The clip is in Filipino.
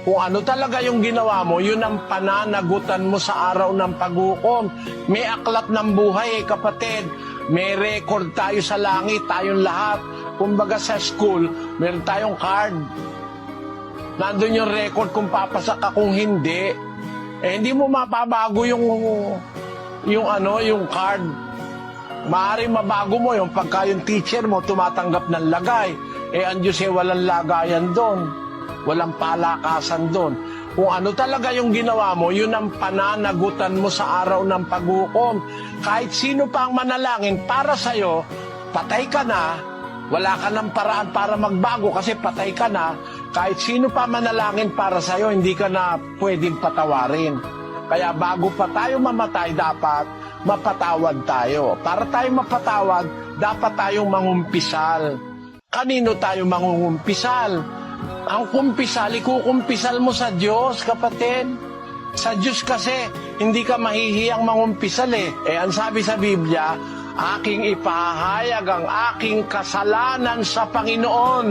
Kung ano talaga yung ginawa mo, yun ang pananagutan mo sa araw ng paghukom. May aklat ng buhay kapatid. May record tayo sa langit, tayong lahat. Kumbaga sa school, meron tayong card. Nandun yung record kung papasa ka, kung hindi. Hindi mo mapabago yung card. Maaaring mabago mo yung pagka yung teacher mo tumatanggap ng lagay. Ang Diyos walang lagayan doon. Walang palakasan doon. Kung ano talaga yung ginawa mo, yun ang pananagutan mo sa araw ng paghukom. Kahit sino pa ang manalangin para sa'yo, patay ka na, wala ka ng paraan para magbago kasi patay ka na. Kahit sino pa manalangin para sa'yo, hindi ka na pwedeng patawarin. Kaya bago pa tayo mamatay, dapat mapatawad tayo. Para tayo mapatawad, dapat tayong mangumpisal. Kanino tayo mangungumpisal? Ang kumpisal, ikukumpisal mo sa Diyos, kapatid. Sa Diyos kasi, hindi ka mahihiyang mangumpisal ang sabi sa Biblia, aking ipahayag ang aking kasalanan sa Panginoon.